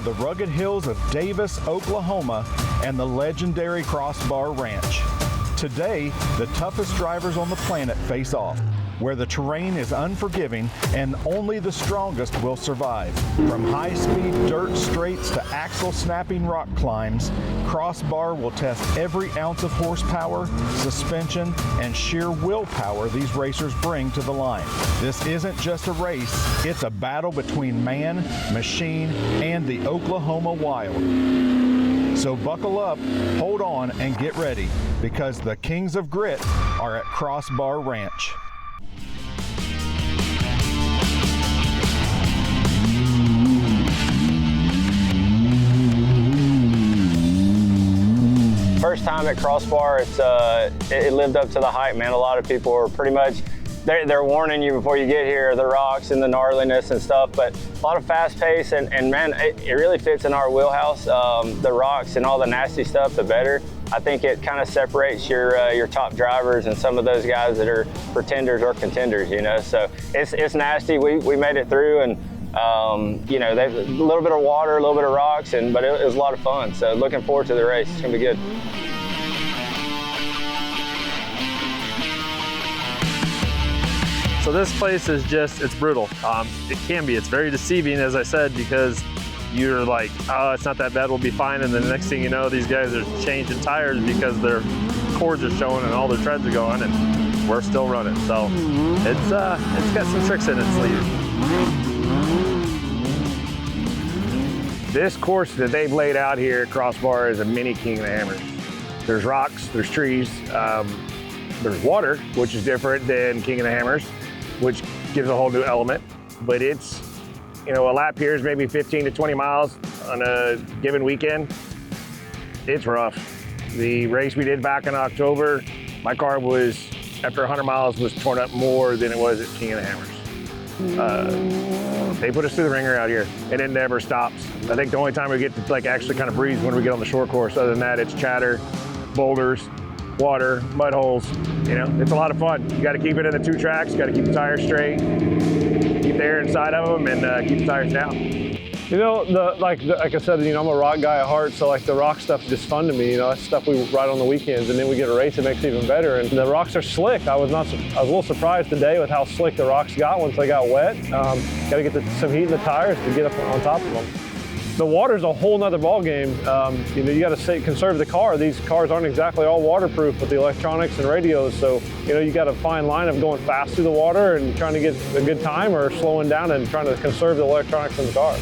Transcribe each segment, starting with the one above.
the rugged hills of Davis, Oklahoma, and the legendary Crossbar Ranch. Today, the toughest drivers on the planet face off, where the terrain is unforgiving and only the strongest will survive. From high-speed dirt straights to axle-snapping rock climbs, Crossbar will test every ounce of horsepower, suspension, and sheer willpower these racers bring to the line. This isn't just a race, it's a battle between man, machine, and the Oklahoma wild. So buckle up, hold on, and get ready, because the Kings of Grit are at Crossbar Ranch. First time at Crossbar, it lived up to the hype, man. A lot of people are pretty much, they're warning you before you get here, the rocks and the gnarliness and stuff, but a lot of fast pace, and man, it really fits in our wheelhouse. The rocks and all the nasty stuff, the better. I think it kind of separates your top drivers and some of those guys that are pretenders or contenders, you know. So it's nasty. We made it through, and you know, a little bit of water, a little bit of rocks, but it was a lot of fun. So looking forward to the race. It's gonna be good. So this place is just, it's brutal. It can be, it's very deceiving, as I said, because you're like, oh, it's not that bad, we'll be fine. And then the next thing you know, these guys are changing tires because their cords are showing and all their treads are going, and we're still running. So it's got some tricks in its sleeve. This course that they've laid out here at Crossbar is a mini King of the Hammers. There's rocks, there's trees, there's water, which is different than King of the Hammers, which gives a whole new element. But it's, you know, a lap here is maybe 15 to 20 miles on a given weekend. It's rough. The race we did back in October, my car was, after 100 miles, was torn up more than it was at King of the Hammers. They put us through the ringer out here, and it never stops. I think the only time we get to like actually kind of breathe when we get on the short course. Other than that, it's chatter, boulders, water, mud holes. You know, it's a lot of fun. You got to keep it in the two tracks. You got to keep the tires straight, keep the air inside of them, and keep the tires down. You know, like I said, you know, I'm a rock guy at heart, so like the rock stuff's just fun to me. You know, that's stuff we ride on the weekends, and then we get a race, it makes it even better. And the rocks are slick. I was a little surprised today with how slick the rocks got once they got wet. Got to get some heat in the tires to get up on top of them. The water's a whole nother ball game. You know, you got to conserve the car. These cars aren't exactly all waterproof with the electronics and radios, so you know, you got a fine line of going fast through the water and trying to get a good time, or slowing down and trying to conserve the electronics in the car.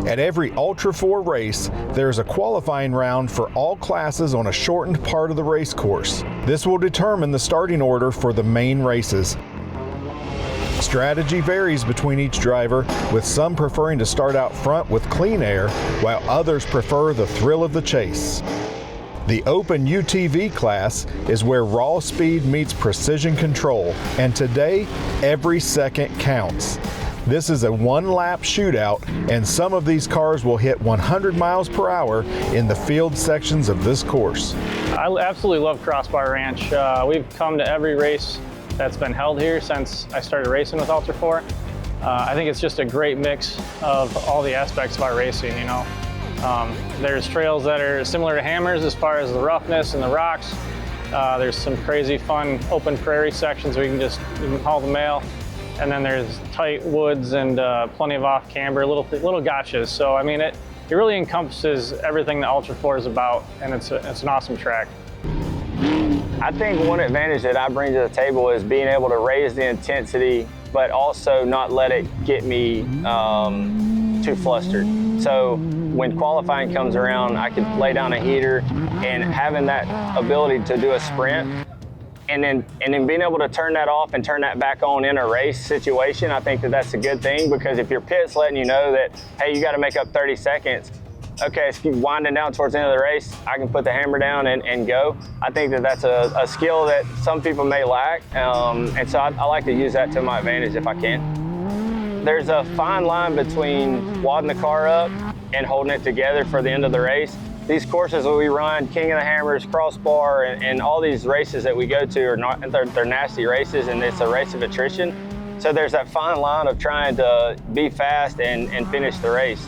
At every Ultra4 race, there is a qualifying round for all classes on a shortened part of the race course. This will determine the starting order for the main races. Strategy varies between each driver, with some preferring to start out front with clean air, while others prefer the thrill of the chase. The open UTV class is where raw speed meets precision control, and today, every second counts. This is a one-lap shootout, and some of these cars will hit 100 miles per hour in the field sections of this course. I absolutely love Crossbar Ranch. We've come to every race that's been held here since I started racing with Ultra4. I think it's just a great mix of all the aspects of our racing, you know. There's trails that are similar to Hammers as far as the roughness and the rocks. There's some crazy fun open prairie sections where you can haul the mail. And then there's tight woods and plenty of off camber, little gotchas. So I mean, it really encompasses everything that Ultra4 is about, and it's an awesome track. I think one advantage that I bring to the table is being able to raise the intensity, but also not let it get me too flustered. So when qualifying comes around, I can lay down a heater, and having that ability to do a sprint, and then being able to turn that off and turn that back on in a race situation, I think that's a good thing, because if your pit's letting you know that, hey, you got to make up 30 seconds, okay, it's winding down towards the end of the race, I can put the hammer down and go. I think that's a skill that some people may lack, and so I like to use that to my advantage if I can. There's a fine line between wadding the car up and holding it together for the end of the race. these courses that we run, King of the Hammers, Crossbar, and all these races that we go to are not, they're nasty races, and it's a race of attrition. So there's that fine line of trying to be fast and finish the race.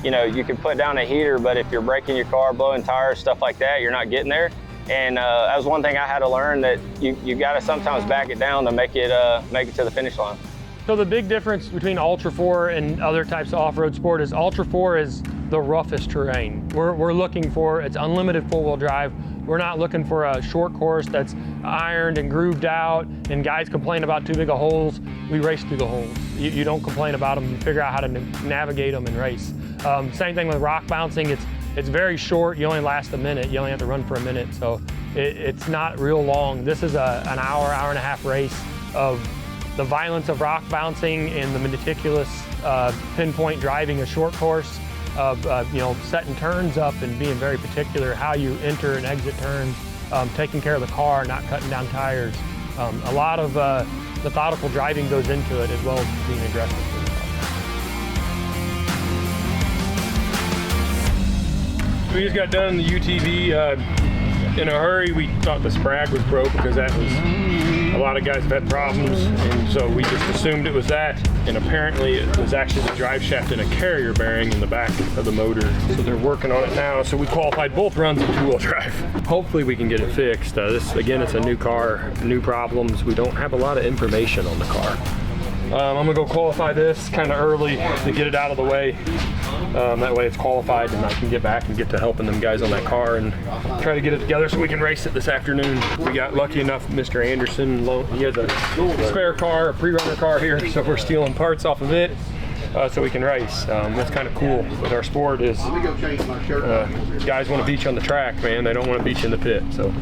You know, you can put down a heater, but if you're breaking your car, blowing tires, stuff like that, you're not getting there. And that was one thing I had to learn, that you got to sometimes back it down to make it to the finish line. So the big difference between Ultra4 and other types of off-road sport is Ultra4 is the roughest terrain. We're looking for, it's unlimited four-wheel drive. We're not looking for a short course that's ironed and grooved out, and guys complain about too big of holes. We race through the holes. You don't complain about them, you figure out how to navigate them and race. Same thing with rock bouncing. It's very short, you only last a minute. You only have to run for a minute, so it's not real long. This is an hour and a half race of the violence of rock bouncing and the meticulous pinpoint driving a short course, of you know, setting turns up and being very particular how you enter and exit turns, taking care of the car, not cutting down tires. A lot of methodical driving goes into it, as well as being aggressive. We just got done in the UTV in a hurry. We thought the sprag was broke because that was, a lot of guys have had problems, and so we just assumed it was that. And apparently it was actually the drive shaft and a carrier bearing in the back of the motor. So they're working on it now. So we qualified both runs in two-wheel drive. Hopefully we can get it fixed. This, again, it's a new car, new problems. We don't have a lot of information on the car. I'm gonna go qualify this kind of early to get it out of the way. That way it's qualified and I can get back and get to helping them guys on that car and try to get it together so we can race it this afternoon. We got lucky enough, Mr. Anderson, he has a spare car, a pre-runner car here, so we're stealing parts off of it so we can race. That's kind of cool with our sport is guys want to beat you on the track, man. They don't want to beat you in the pit. So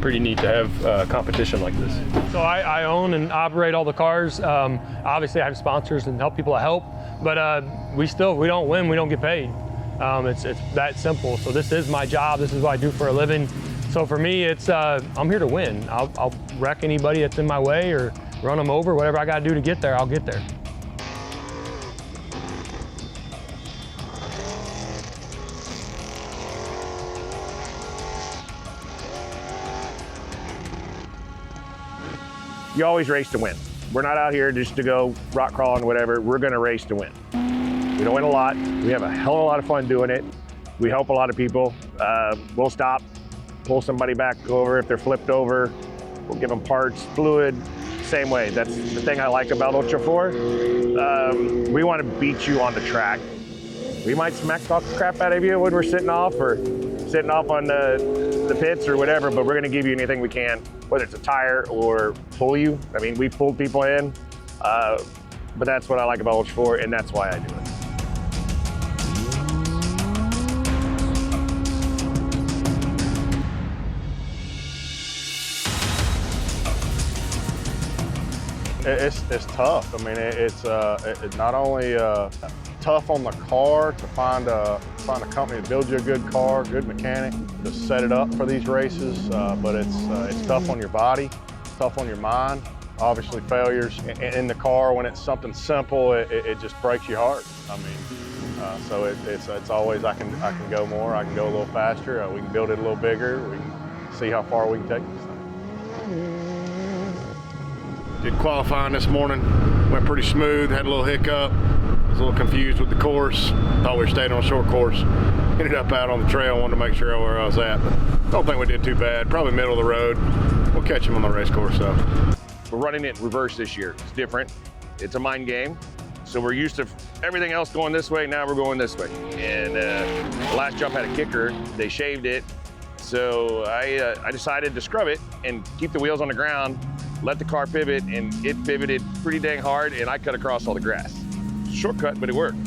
pretty neat to have competition like this. So I own and operate all the cars. Obviously I have sponsors and help people to help, but we don't win, we don't get paid. It's that simple. So this is my job, this is what I do for a living. So for me, it's I'm here to win. I'll wreck anybody that's in my way or run them over, whatever I gotta do to get there, I'll get there. You always race to win. We're not out here just to go rock crawling, whatever. We're gonna race to win. We don't win a lot. We have a hell of a lot of fun doing it. We help a lot of people. We'll stop, pull somebody back over if they're flipped over. We'll give them parts, fluid, same way. That's the thing I like about Ultra4. We wanna beat you on the track. We might smack talk the crap out of you when we're sitting off on the pits or whatever, but we're gonna give you anything we can, whether it's a tire or pull you. I mean, we've pulled people in, but that's what I like about Ultra4, and that's why I do it. It's tough. I mean, it's not only tough on the car to find a company to build you a good car, good mechanic to set it up for these races, but it's tough on your body, tough on your mind. Obviously, failures in the car when it's something simple, it just breaks your heart. I mean, so it's always I can go more, I can go a little faster, we can build it a little bigger, we can see how far we can take this thing. Did qualifying this morning, went pretty smooth, had a little hiccup, was a little confused with the course, thought we were staying on a short course, ended up out on the trail, wanted to make sure where I was at, but don't think we did too bad, probably middle of the road. We'll catch them on the race course though. We're running it in reverse this year. It's different, it's a mind game. So we're used to everything else going this way, now we're going this way. And the last jump had a kicker, they shaved it. So I decided to scrub it and keep the wheels on the ground, let the car pivot, and it pivoted pretty dang hard, and I cut across all the grass. Shortcut, but it worked.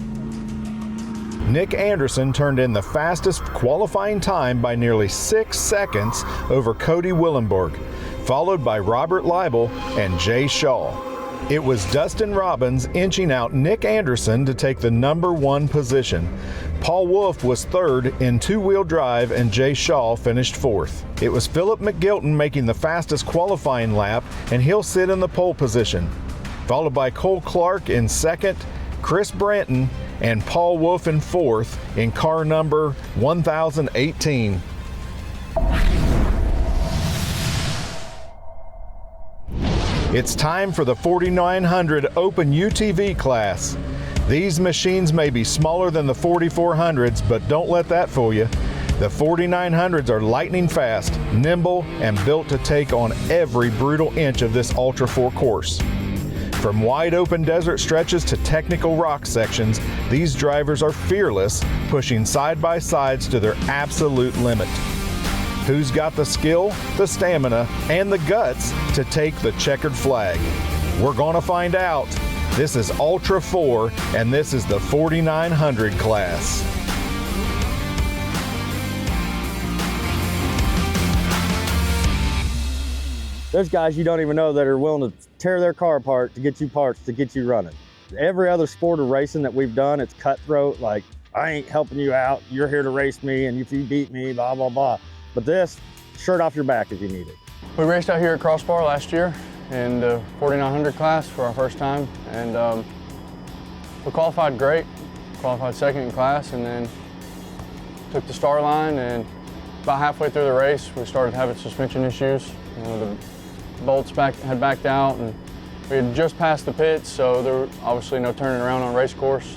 Nick Anderson turned in the fastest qualifying time by nearly 6 seconds over Cody Willenborg, followed by Robert Leibel and Jay Shaw. It was Dustin Robbins inching out Nick Anderson to take the #1 position. Paul Wolff was third in two-wheel drive and Jay Shaw finished fourth. It was Philip McGilton making the fastest qualifying lap, and he'll sit in the pole position, followed by Cole Clark in second, Chris Branton and Paul Wolff in fourth in car number 1018. It's time for the 4900 Open UTV class. These machines may be smaller than the 4400s, but don't let that fool you. The 4900s are lightning fast, nimble, and built to take on every brutal inch of this Ultra4 course. From wide open desert stretches to technical rock sections, these drivers are fearless, pushing side-by-sides to their absolute limit. Who's got the skill, the stamina, and the guts to take the checkered flag? We're gonna find out. This is Ultra4, and this is the 4900 class. There's guys you don't even know that are willing to tear their car apart to get you parts to get you running. Every other sport of racing that we've done, it's cutthroat, like, I ain't helping you out, you're here to race me, and if you beat me, blah, blah, blah. But this, shirt off your back if you need it. We raced out here at Crossbar last year in the 4900 class for our first time, and we qualified great, qualified second in class, and then took the start line, and about halfway through the race, we started having suspension issues. You know, the bolts had backed out, and we had just passed the pits, so there was obviously no turning around on a race course.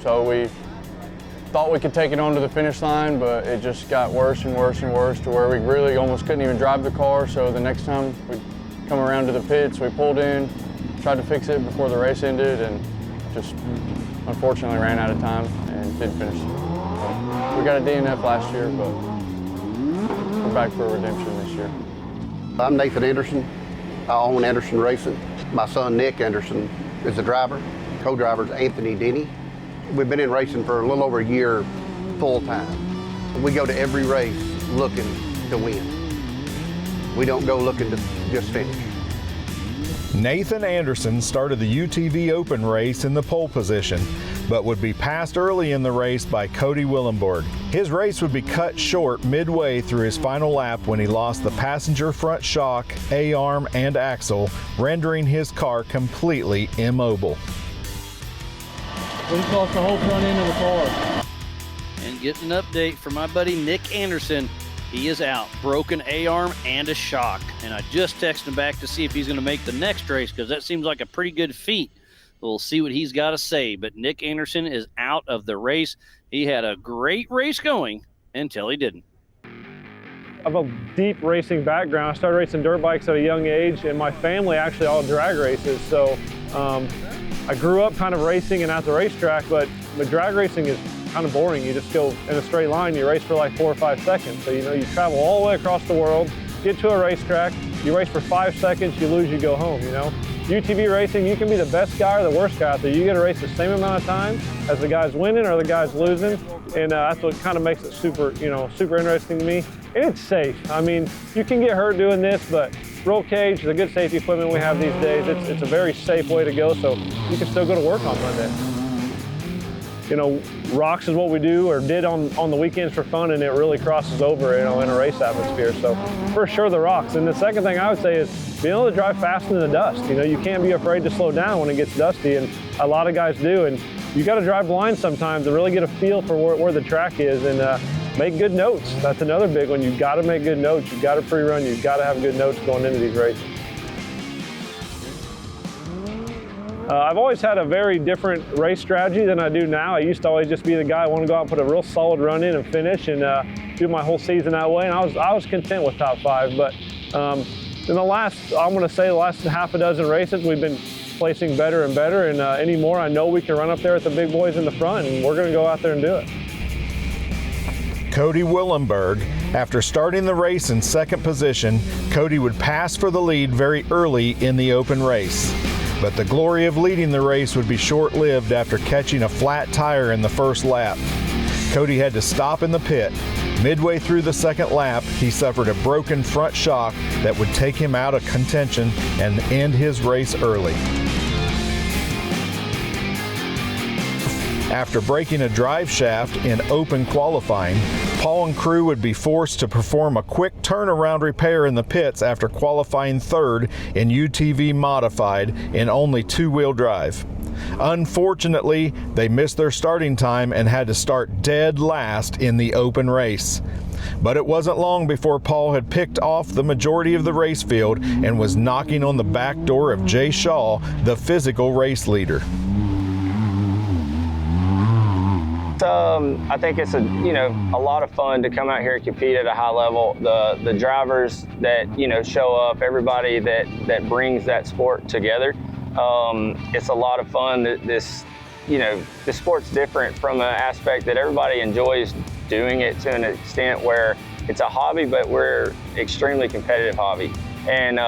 So we thought we could take it on to the finish line, but it just got worse and worse and worse to where we really almost couldn't even drive the car. So the next time we come around to the pits, we pulled in, tried to fix it before the race ended, and just unfortunately ran out of time and didn't finish. So we got a DNF last year, but we're back for redemption this year. I'm Nathan Anderson. I own Anderson Racing. My son Nick Anderson is the driver. Co-driver is Anthony Denny. We've been in racing for a little over a year full time. We go to every race looking to win. We don't go looking to just finish. Nathan Anderson started the UTV Open race in the pole position, but would be passed early in the race by Cody Willenborg. His race would be cut short midway through his final lap when he lost the passenger front shock, A-arm, and axle, rendering his car completely immobile. We lost the whole front end of the car. And getting an update from my buddy Nick Anderson. He is out, broken A-arm and a shock. And I just texted him back to see if he's going to make the next race, because that seems like a pretty good feat. We'll see what he's got to say. But Nick Anderson is out of the race. He had a great race going until he didn't. I have a deep racing background. I started racing dirt bikes at a young age, and my family actually all drag races. So I grew up kind of racing and at the racetrack, but drag racing is kind of boring. You just go in a straight line, you race for like 4 or 5 seconds. So, you know, you travel all the way across the world, get to a racetrack, you race for 5 seconds, you lose, you go home, you know. UTV racing, you can be the best guy or the worst guy out there. You get to race the same amount of time as the guys winning or the guys losing, and that's what kind of makes it super, you know, super interesting to me. And it's safe. I mean, you can get hurt doing this, but roll cage, the good safety equipment we have these days, it's a very safe way to go, so you can still go to work on Monday. You know, rocks is what we do or did on the weekends for fun, and it really crosses over, you know, in a race atmosphere. So for sure the rocks. And the second thing I would say is being able to drive fast in the dust. You know, you can't be afraid to slow down when it gets dusty, and a lot of guys do. And you got to drive blind sometimes to really get a feel for where the track is, and make good notes. That's another big one. You've got to make good notes. You've got to pre-run. You've got to have good notes going into these races. I've always had a very different race strategy than I do now. I used to always just be the guy I want to go out and put a real solid run in and finish, and do my whole season that way. And I was content with top 5. But in the last, I'm going to say the last half a dozen races, we've been placing better and better. And anymore, I know we can run up there with the big boys in the front, and we're going to go out there and do it. Cody Willenborg. After starting the race in second position, Cody would pass for the lead very early in the open race. But the glory of leading the race would be short-lived after catching a flat tire in the first lap. Cody had to stop in the pit. Midway through the second lap, he suffered a broken front shock that would take him out of contention and end his race early. After breaking a drive shaft in open qualifying, Paul and crew would be forced to perform a quick turnaround repair in the pits after qualifying third in UTV modified in only 2-wheel drive. Unfortunately, they missed their starting time and had to start dead last in the open race. But it wasn't long before Paul had picked off the majority of the race field and was knocking on the back door of Jay Shaw, the physical race leader. I think it's a lot of fun to come out here and compete at a high level. The drivers that show up, everybody that brings that sport together. It's a lot of fun. This sport's different from an aspect that everybody enjoys doing it to an extent where it's a hobby, but we're extremely competitive hobby. And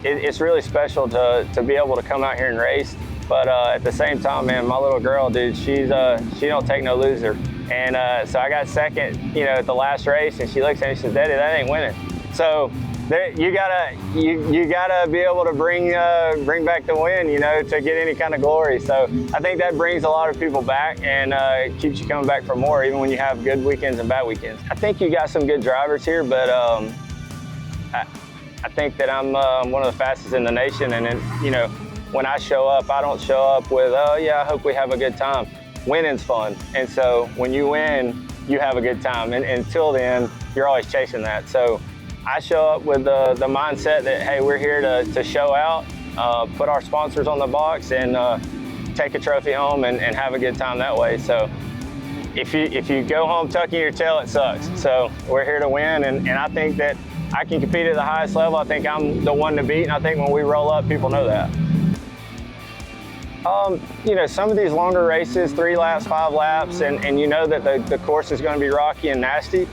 it's really special to be able to come out here and race. But at the same time, man, my little girl, dude, she don't take no loser. And so I got second, at the last race, and she looks at me and says, "Daddy, that ain't winning." So you gotta be able to bring back the win, to get any kind of glory. So I think that brings a lot of people back and keeps you coming back for more, even when you have good weekends and bad weekends. I think you got some good drivers here, but I think that I'm one of the fastest in the nation, and when I show up, I don't show up with, "Oh yeah, I hope we have a good time." Winning's fun, and so when you win, you have a good time, and until then, you're always chasing that. So I show up with the mindset that, hey, we're here to show out, put our sponsors on the box, and take a trophy home and have a good time that way. So if you go home tucking your tail, it sucks. So we're here to win, and I think that I can compete at the highest level. I think I'm the one to beat, and I think when we roll up, people know that. Some of these longer races, 3 laps, 5 laps, and you know that the course is going to be rocky and nasty.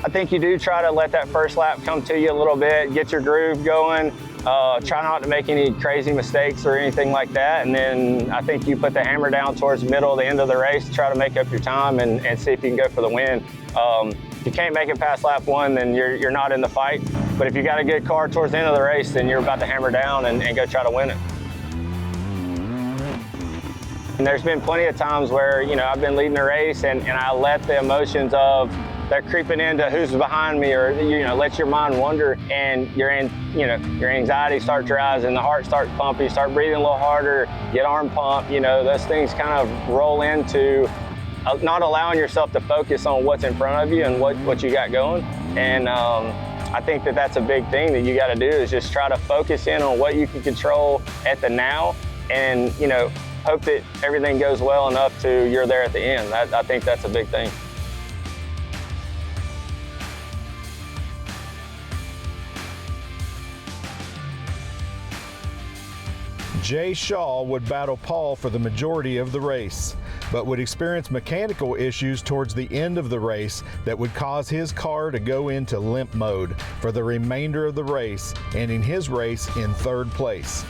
I think you do try to let that first lap come to you a little bit, get your groove going, try not to make any crazy mistakes or anything like that. And then I think you put the hammer down towards the middle, the end of the race to try to make up your time and see if you can go for the win. If you can't make it past lap 1, then you're not in the fight. But if you got a good car towards the end of the race, then you're about to hammer down and go try to win it. And there's been plenty of times where, I've been leading the race and I let the emotions of they're creeping into who's behind me, or, let your mind wander, and your anxiety starts to rise and the heart starts pumping, you start breathing a little harder, get arm pump, those things kind of roll into not allowing yourself to focus on what's in front of you and what you got going. And I think that that's a big thing that you got to do, is just try to focus in on what you can control at the now, and, hope that everything goes well enough to you're there at the end. I think that's a big thing. Jay Shaw would battle Paul for the majority of the race, but would experience mechanical issues towards the end of the race that would cause his car to go into limp mode for the remainder of the race, ending his race in 3rd place.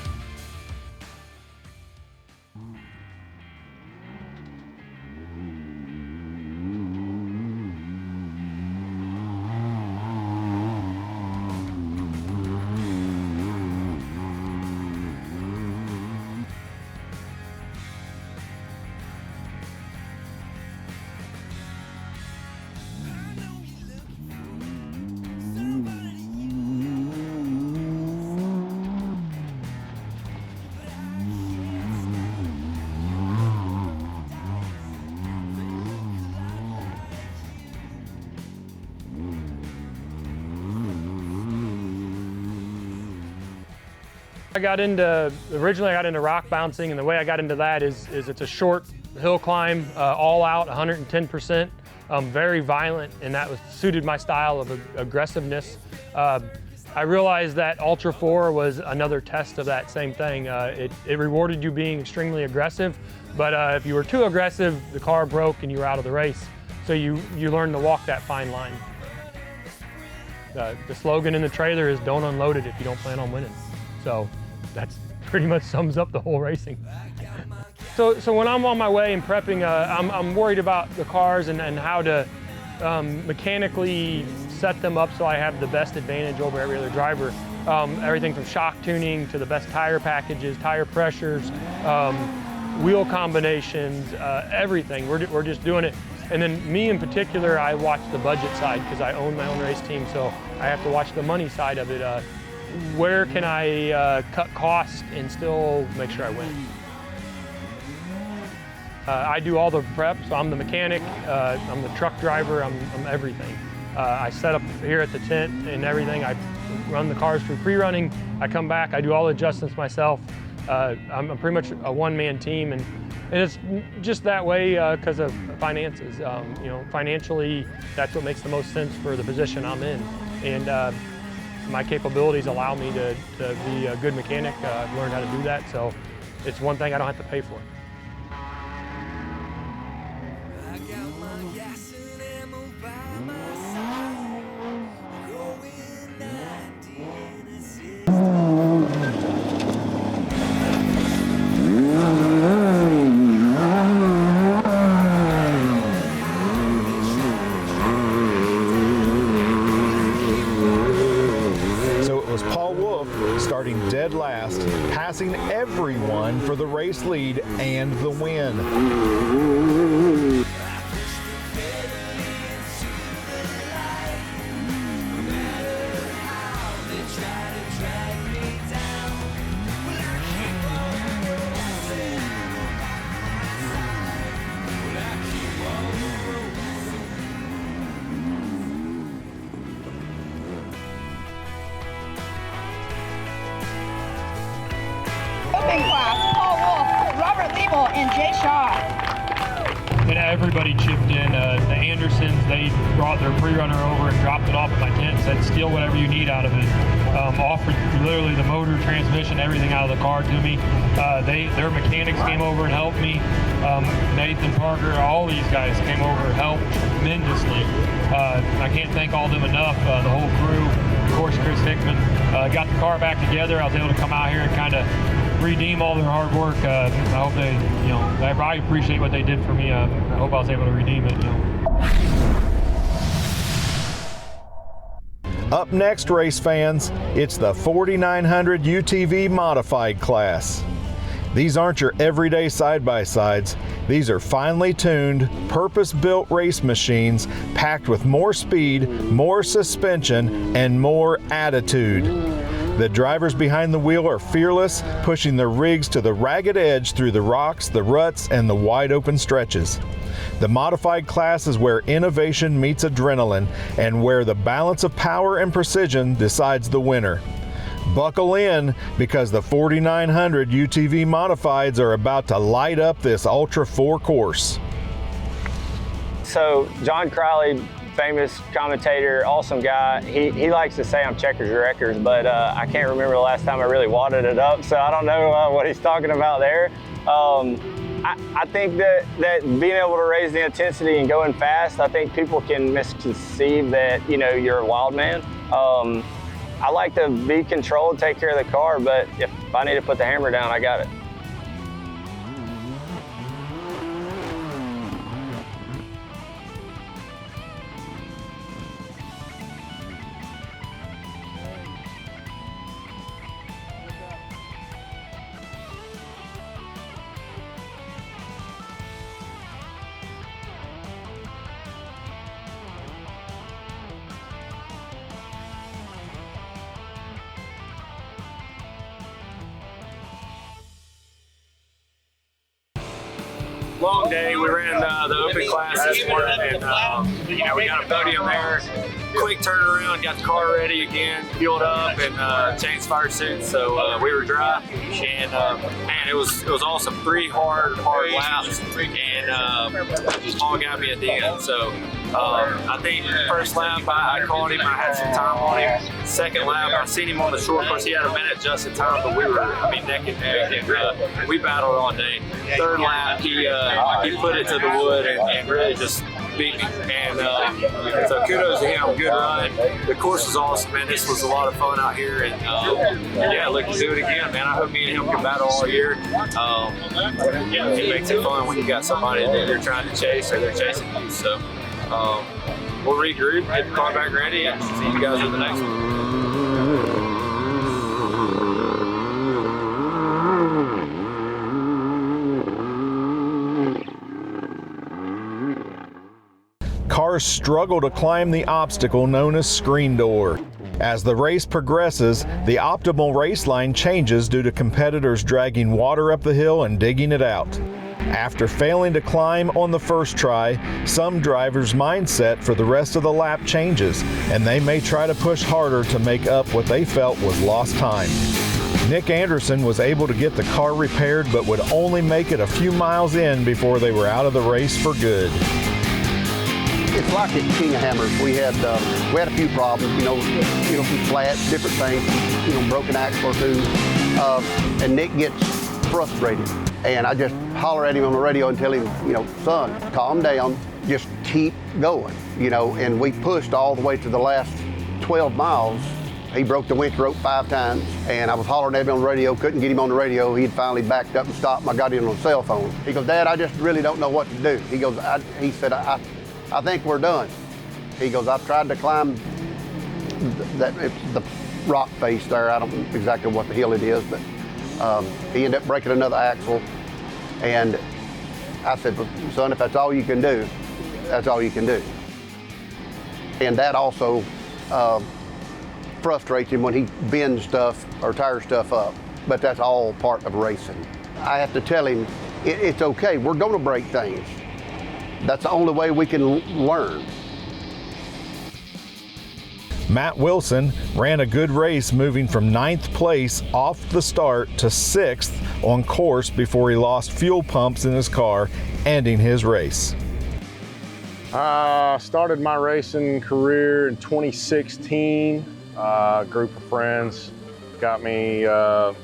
Originally I got into rock bouncing, and the way I got into that is it's a short hill climb, all out, 110%, very violent, and that suited my style of aggressiveness. I realized that Ultra4 was another test of that same thing. It rewarded you being extremely aggressive, but if you were too aggressive, the car broke and you were out of the race. So you learn to walk that fine line. The slogan in the trailer is "Don't unload it if you don't plan on winning." So that's pretty much sums up the whole racing. So when I'm on my way and prepping, I'm worried about the cars and how to mechanically set them up so I have the best advantage over every other driver. Everything from shock tuning to the best tire packages, tire pressures, wheel combinations, everything. We're just doing it. And then me in particular, I watch the budget side because I own my own race team, so I have to watch the money side of it. Where can I cut costs and still make sure I win? I do all the prep, so I'm the mechanic, I'm the truck driver, I'm everything. I set up here at the tent and everything. I run the cars through pre-running. I come back, I do all the adjustments myself. I'm pretty much a one-man team, and it's just that way because of finances. You know, financially, that's what makes the most sense for the position I'm in. And my capabilities allow me to be a good mechanic. I've learned how to do that, so it's one thing I don't have to pay for. Starting dead last, passing everyone for the race lead and the win. And Jay Shaw. And everybody chipped in. The Andersons, they brought their pre-runner over and dropped it off at my tent, said steal whatever you need out of it. Offered literally the motor, transmission, everything out of the car to me. Their mechanics came over and helped me. Nathan Parker, all these guys came over and helped tremendously. I can't thank all of them enough, the whole crew. Of course, Chris Hickman. Got the car back together. I was able to come out here and kind of redeem all their hard work. I hope they, you know, I appreciate what they did for me. I hope I was able to redeem it, you know. Up next, race fans, it's the 4900 UTV modified class. These aren't your everyday side-by-sides. These are finely tuned, purpose-built race machines packed with more speed, more suspension, and more attitude. The drivers behind the wheel are fearless, pushing their rigs to the ragged edge through the rocks, the ruts, and the wide open stretches. The modified class is where innovation meets adrenaline and where the balance of power and precision decides the winner. Buckle in, because the 4900 UTV modifieds are about to light up this Ultra4 course. So John Crowley, famous commentator, awesome guy. He likes to say I'm checkers or wreckers, but I can't remember the last time I really wadded it up, so I don't know what he's talking about there. I think that being able to raise the intensity and going fast, I think people can misconceive that, you know, you're a wild man. I like to be controlled, take care of the car, but if I need to put the hammer down, I got it. Long day. We ran the open class this morning, and you know, we got a podium there. Quick turnaround, got the car ready again, fueled up, and changed fire suits. So we were dry, and man, it was awesome. 3 hard laps, and Paul got me at the end. So I think first lap I caught him. I had some time on him. Second lap I seen him on the short course. He had a minute just in time, but we were, I mean, neck and neck, and we battled all day. Third lap he put it to the wood and really just beat me. And so kudos to him. Good run. The course is awesome, man. This was a lot of fun out here, and yeah, look to do it again, man. I hope me and him can battle all year. Yeah, it makes it fun when you got somebody that you're trying to chase or they're chasing you. So we'll regroup, get the car back ready, and see you guys in the next one. Cars struggle to climb the obstacle known as screen door. As the race progresses, the optimal race line changes due to competitors dragging water up the hill and digging it out. After failing to climb on the first try, some drivers' mindset for the rest of the lap changes, and they may try to push harder to make up what they felt was lost time. Nick Anderson was able to get the car repaired, but would only make it a few miles in before they were out of the race for good. It's like at King of Hammers. We had a few problems, some flats, different things, broken axle or two, and Nick gets frustrated. And I just holler at him on the radio and tell him, son, calm down, just keep going, and we pushed all the way to the last 12 miles. He broke the winch rope 5 times, and I was hollering at him on the radio, couldn't get him on the radio. He'd finally backed up and stopped, and I got him on the cell phone. He goes, Dad, I just really don't know what to do. He goes, he said, I think we're done. He goes, I've tried to climb the rock face there. I don't know exactly what the hill it is, but he ended up breaking another axle. And I said, well, son, if that's all you can do, that's all you can do. And that also frustrates him when he bends stuff or tires stuff up, but that's all part of racing. I have to tell him, it's okay, we're gonna break things. That's the only way we can learn. Matt Wilson ran a good race, moving from 9th place off the start to 6th on course before he lost fuel pumps in his car, ending his race. I started my racing career in 2016. A group of friends got me out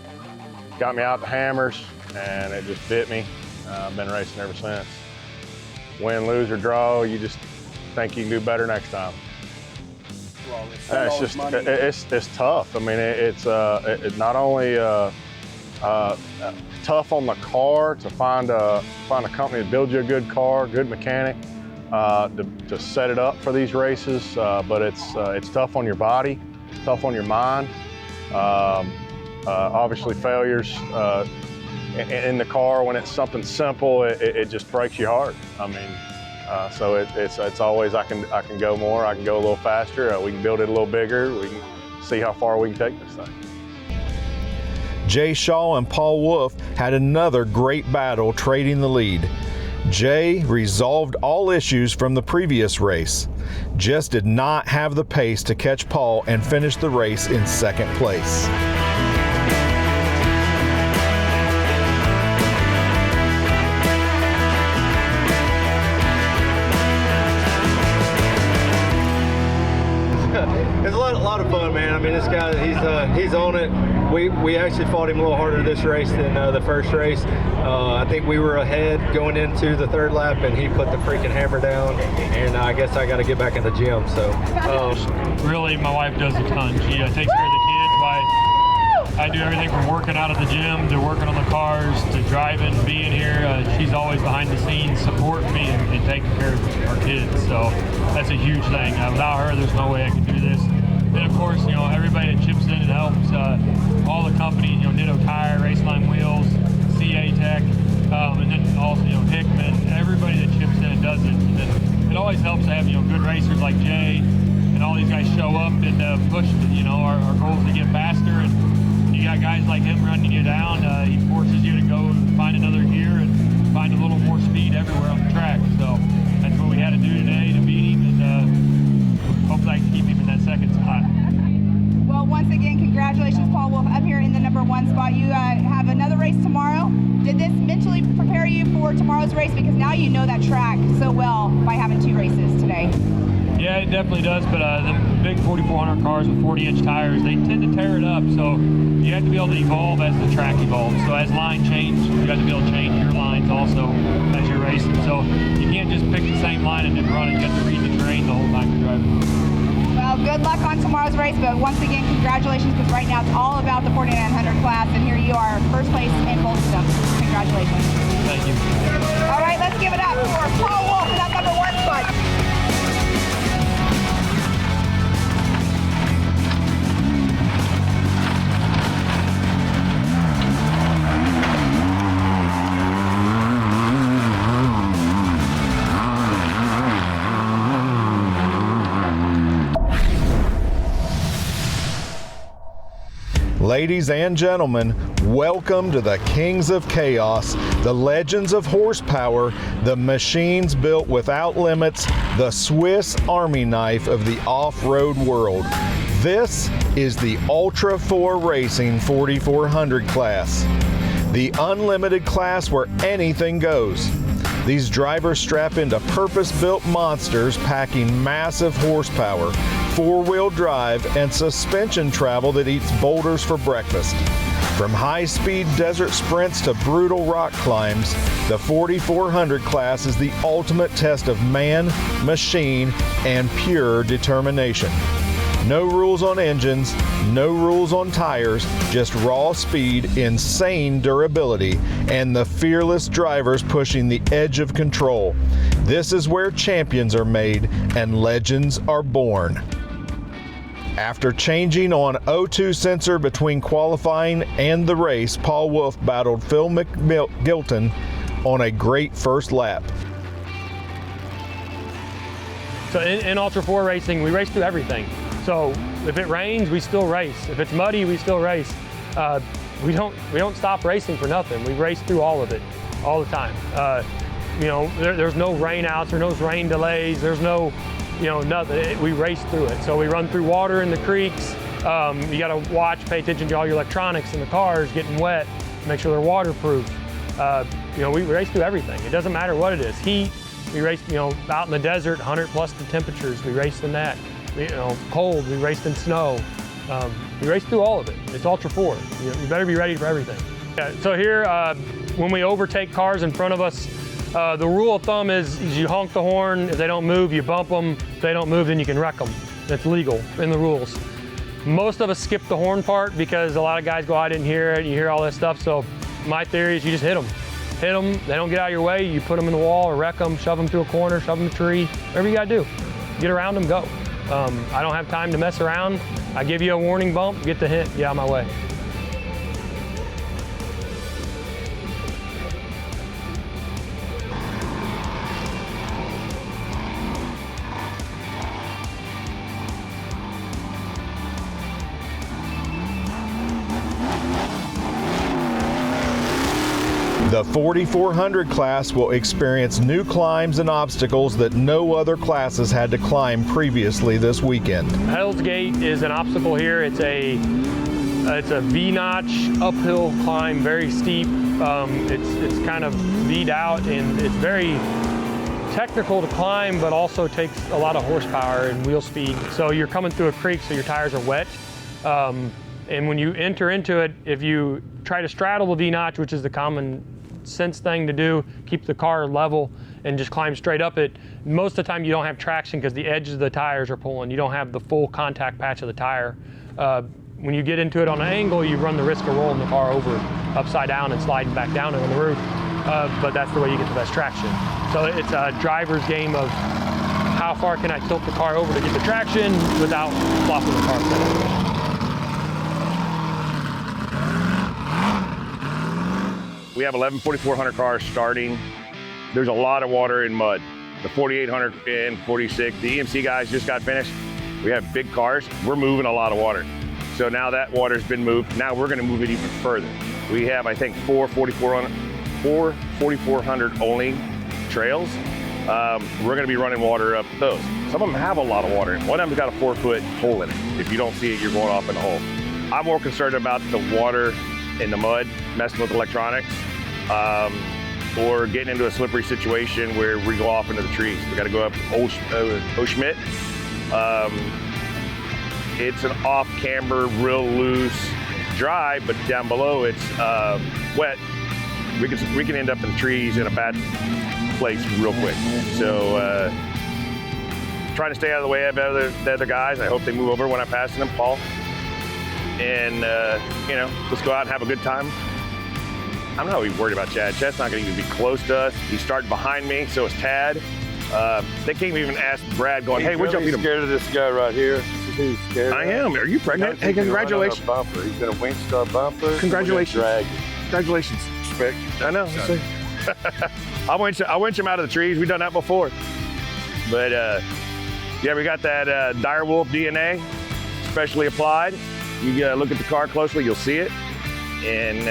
to Hammers, and it just bit me. I've been racing ever since. Win, lose, or draw, you just think you can do better next time. It's tough. I mean, it's not only tough on the car to find a company to build you a good car, good mechanic, to set it up for these races, but it's tough on your body, tough on your mind. Obviously, failures in the car when it's something simple, it just breaks your heart. I mean, so it's always I can go more, I can go a little faster, we can build it a little bigger, we can see how far we can take this thing. Jay Shaw and Paul Wolff had another great battle trading the lead. Jay resolved all issues from the previous race, just did not have the pace to catch Paul and finish the race in 2nd place. It's a lot of fun, man. I mean, this guy, he's on it. We actually fought him a little harder this race than the first race. I think we were ahead going into the 3rd lap, and he put the freaking hammer down. And I guess I got to get back in the gym. So really, my wife does a ton. She takes care of the kids. I do everything from working out at the gym to working on the cars to driving, being here. She's always behind the scenes supporting me and taking care of our kids. So that's a huge thing. Without her, there's no way I could do this. And of course, everybody that chips in and helps, all the companies, Nitto Tire, Raceline Wheels, CA Tech, and then also, Hickman, everybody that chips in and does it. And then it always helps to have, good racers like Jay and all these guys show up and push, our goal is to get faster. And you got guys like him running you down. He forces you to go find another gear and find a little more speed everywhere on the track. So that's what we had to do today to beat him, and hopefully I can keep him in that 2nd spot. Well, once again, congratulations, Paul Wolff, up here in the #1 spot. You have another race tomorrow. Did this mentally prepare you for tomorrow's race? Because now you know that track so well by having 2 races today. Yeah, it definitely does, but the big 4400 cars with 40-inch tires, they tend to tear it up, so you have to be able to evolve as the track evolves. So as line change, you have to be able to change your lines also as you're racing. So you can't just pick the same line and then run it. You have to read the terrain the whole time you're driving. Well, good luck on tomorrow's race, but once again, congratulations, because right now it's all about the 4900 class, and here you are, 1st place in both of them. Congratulations. Thank you. All right, let's give it up for Paul Wolff in that #1 spot. Ladies and gentlemen, welcome to the Kings of Chaos, the legends of horsepower, the machines built without limits, the Swiss Army knife of the off-road world. This is the Ultra4 Racing 4400 class, the unlimited class where anything goes. These drivers strap into purpose-built monsters packing massive horsepower, four-wheel drive, and suspension travel that eats boulders for breakfast. From high-speed desert sprints to brutal rock climbs, the 4400 class is the ultimate test of man, machine, and pure determination. No rules on engines, no rules on tires, just raw speed, insane durability, and the fearless drivers pushing the edge of control. This is where champions are made and legends are born. After changing on O2 sensor between qualifying and the race, Paul Wolff battled Phil McGilton on a great first lap. So in Ultra4 racing, we race through everything. So if it rains, we still race. If it's muddy, we still race. We don't stop racing for nothing. We race through all of it, all the time. There's no rain outs, there's no rain delays, there's no, nothing. We race through it. So we run through water in the creeks. You got to watch, pay attention to all your electronics in the cars getting wet, make sure they're waterproof. We race through everything. It doesn't matter what it is. Heat, we race, out in the desert, 100 plus the temperatures, we race in that. Cold, we raced in snow. We raced through all of it. It's Ultra4. You better be ready for everything. Yeah, so here, when we overtake cars in front of us, the rule of thumb is you honk the horn. If they don't move, you bump them. If they don't move, then you can wreck them. That's legal in the rules. Most of us skip the horn part because a lot of guys go, I didn't hear it, you hear all this stuff. So my theory is you just hit them. Hit them, they don't get out of your way, you put them in the wall or wreck them, shove them through a corner, shove them in a tree, whatever you gotta do. Get around them, go. I don't have time to mess around. I give you a warning bump, get the hit, get out of my way. The 4400 class will experience new climbs and obstacles that no other classes had to climb previously this weekend. Hell's Gate is an obstacle here. It's a V-notch uphill climb, very steep. It's kind of V'd out and it's very technical to climb, but also takes a lot of horsepower and wheel speed. So you're coming through a creek, so your tires are wet. And when you enter into it, if you try to straddle the V-notch, which is the common sense thing to do, keep the car level and just climb straight up it, most of the time you don't have traction because the edges of the tires are pulling. You don't have the full contact patch of the tire. When you get into it on an angle, you run the risk of rolling the car over upside down and sliding back down on the roof. But that's the way you get the best traction. So it's a driver's game of how far can I tilt the car over to get the traction without flopping the car. We have 11 4400 cars starting. There's a lot of water and mud. The 4800 and 46, the EMC guys just got finished. We have big cars. We're moving a lot of water. So now that water's been moved. Now we're gonna move it even further. We have, I think, four 4400 only trails. We're gonna be running water up those. Some of them have a lot of water. One of them's got a 4-foot hole in it. If you don't see it, you're going off in the hole. I'm more concerned about the water in the mud, messing with electronics, or getting into a slippery situation where we go off into the trees. We got to go up O'Schmidt. It's an off-camber, real loose drive, but down below it's wet. We can end up in trees in a bad place real quick. So trying to stay out of the way of the other guys. I hope they move over when I'm passing them, Paul. And, let's go out and have a good time. I'm not even worried about Chad. Chad's not going to even be close to us. He's starting behind me, so is Tad. They can't even ask Brad going, hey, where'd y'all meet him? Scared of this guy right here? He's scared. I am. Are you pregnant? Hey, congratulations. He's got a Winstar bumper. Congratulations. Congratulations. Respect. I know. I'll winch him out of the trees. We've done that before. But, yeah, we got that dire Wolff DNA, specially applied. you look at the car closely, you'll see it. And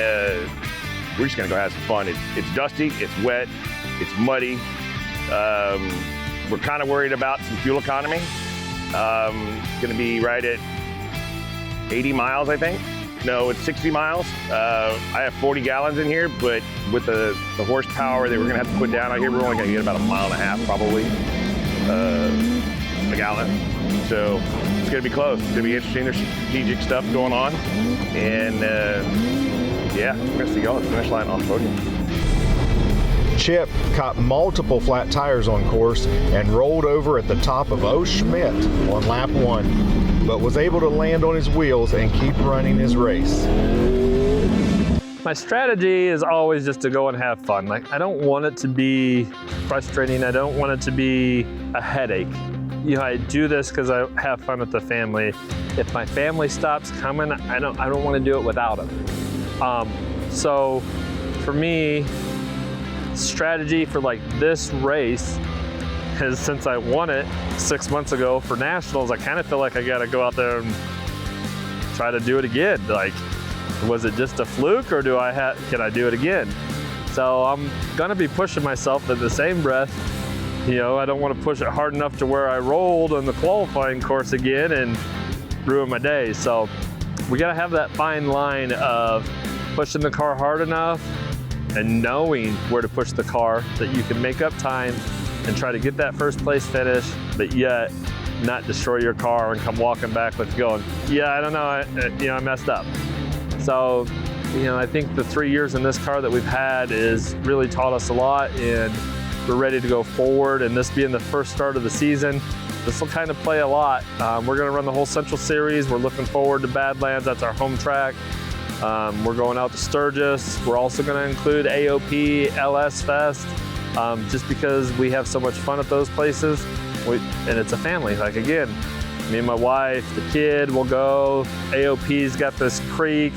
we're just gonna go have some fun. It's dusty, it's wet, it's muddy. We're kind of worried about some fuel economy. It's gonna be right at 80 miles, I think. No, it's 60 miles. I have 40 gallons in here, but with the horsepower that we're gonna have to put down out here, we're only gonna get about 1.5 miles probably, a gallon. So it's gonna be close. It's gonna be interesting. There's some strategic stuff going on. And yeah, we're gonna see y'all at the finish line on podium. Chip caught multiple flat tires on course and rolled over at the top of O. Schmidt on lap 1, but was able to land on his wheels and keep running his race. My strategy is always just to go and have fun. Like, I don't want it to be frustrating. I don't want it to be a headache. You know, I do this because I have fun with the family. If my family stops coming, I don't want to do it without them. So for me, strategy for like this race is, since I won it 6 months ago for nationals, I kind of feel like I got to go out there and try to do it again. Like, was it just a fluke, or can I do it again? So I'm gonna be pushing myself in the same breath. You know, I don't want to push it hard enough to where I rolled on the qualifying course again and ruin my day. So we gotta have that fine line of pushing the car hard enough and knowing where to push the car, that you can make up time and try to get that first place finish, but yet not destroy your car and come walking back with going, yeah, I don't know, I messed up. So, you know, I think the 3 years in this car that we've had is really taught us a lot, and we're ready to go forward. And this being the first start of the season, this will kind of play a lot. We're gonna run the whole Central Series. We're looking forward to Badlands, that's our home track. We're going out to Sturgis. We're also gonna include AOP, LS Fest, just because we have so much fun at those places. And it's a family, like again, me and my wife, the kid will go. AOP's got this creek.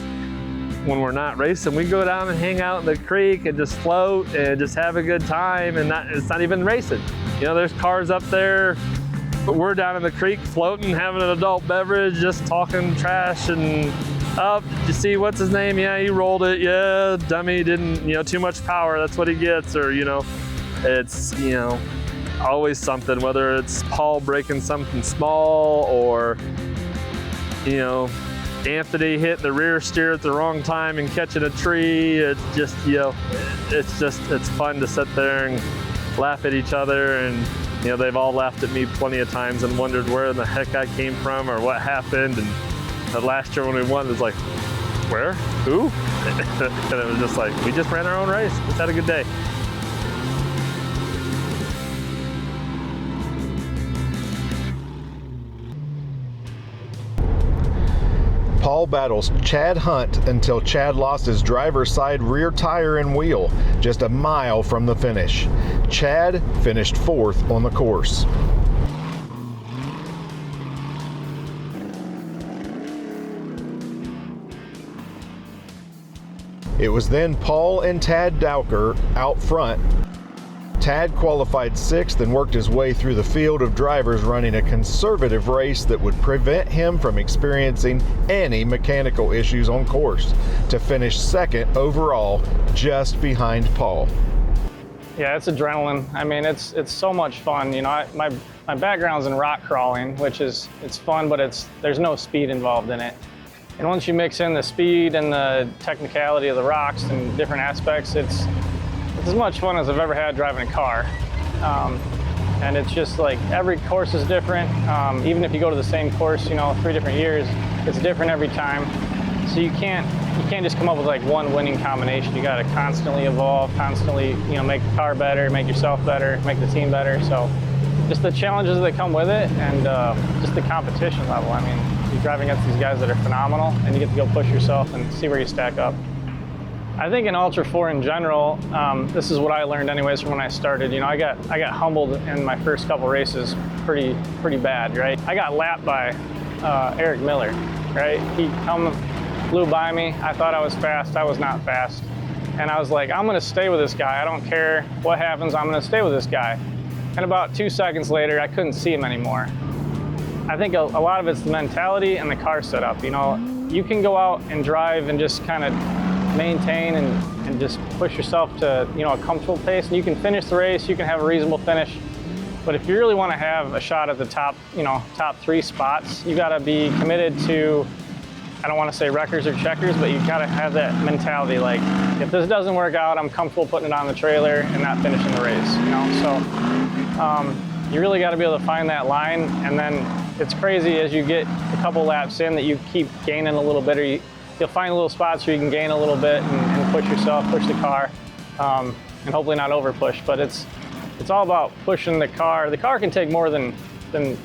When we're not racing, we go down and hang out in the creek and just float and just have a good time, and it's not even racing. You know, there's cars up there, but we're down in the creek floating, having an adult beverage, just talking trash and, oh, did you see what's his name? Yeah, he rolled it. Yeah, dummy, didn't, too much power, that's what he gets. Or, it's, always something, whether it's Paul breaking something small or, Anthony hitting the rear steer at the wrong time and catching a tree. It's just, it's fun to sit there and laugh at each other. And, they've all laughed at me plenty of times and wondered where the heck I came from or what happened. And the last year when we won, it was like, where? Who? And it was just like, we just ran our own race. Just had a good day. Paul battles Chad Hunt until Chad lost his driver's side rear tire and wheel just a mile from the finish. Chad finished 4th on the course. It was then Paul and Tad Dowker out front. Tad qualified 6th and worked his way through the field of drivers running a conservative race that would prevent him from experiencing any mechanical issues on course to finish 2nd overall, just behind Paul. Yeah, it's adrenaline. I mean, it's so much fun. My background's in rock crawling, which it's fun, but there's no speed involved in it. And once you mix in the speed and the technicality of the rocks and different aspects, it's as much fun as I've ever had driving a car. And it's just like every course is different. Even if you go to the same course, 3 different years, it's different every time. So you can't just come up with like one winning combination. You got to constantly evolve, constantly make the car better, make yourself better, make the team better. So just the challenges that come with it, and just the competition level. I mean, you're driving against these guys that are phenomenal, and you get to go push yourself and see where you stack up. I think in Ultra4 in general, this is what I learned anyways from when I started. I got humbled in my first couple races pretty bad, right? I got lapped by Eric Miller, right? He flew by me. I thought I was fast. I was not fast. And I was like, I'm gonna stay with this guy. I don't care what happens, I'm gonna stay with this guy. And about 2 seconds later, I couldn't see him anymore. I think a lot of it's the mentality and the car setup. You know, you can go out and drive and just kind of maintain and just push yourself to, you know, a comfortable pace, and you can finish the race, you can have a reasonable finish. But if you really want to have a shot at the top, you know, top 3 spots, you got to be committed to, I don't want to say wreckers or checkers, but you got to have that mentality. Like, if this doesn't work out, I'm comfortable putting it on the trailer and not finishing the race, you know? So you really got to be able to find that line. And then it's crazy as you get a couple laps in that you keep gaining a little bit, or you'll find little spots where you can gain a little bit and push yourself, push the car, and hopefully not over push. But it's all about pushing the car. The car can take more than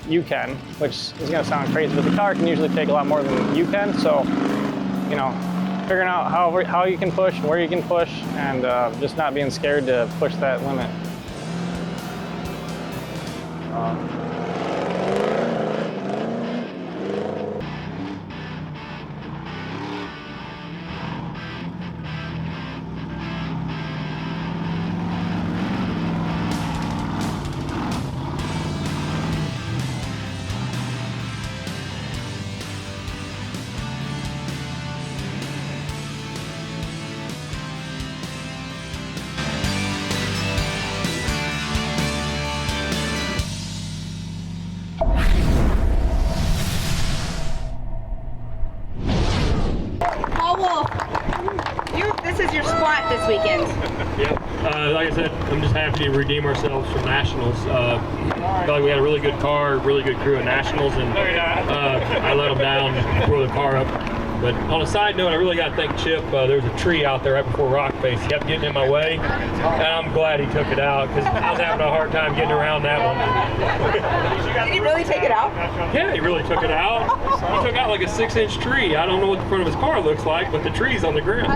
you can, which is gonna sound crazy, but the car can usually take a lot more than you can. So, you know, figuring out how you can push, where you can push, and just not being scared to push that limit. This is your spot this weekend. Yep. Like I said, I'm just happy to redeem ourselves from Nationals. Felt like we had a really good car, really good crew at Nationals, and I let them down, throw the car up. But on a side note, I really got to thank Chip. There was a tree out there right before Rock Face. He kept getting in my way, and I'm glad he took it out because I was having a hard time getting around that one. Did he really take it out? Yeah, he really took it out. He took out like a 6-inch tree. I don't know what the front of his car looks like, but the tree's on the ground.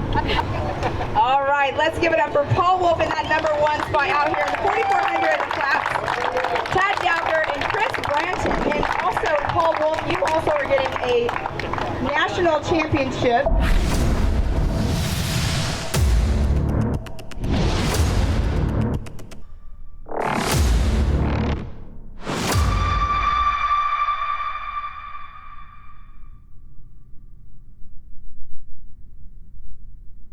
All right, let's give it up for Paul Wolff in that #1 spot out here in the 4,400 class. Chad Dowger and Chris Branton, and also Paul Wolff, you also are getting a national championship.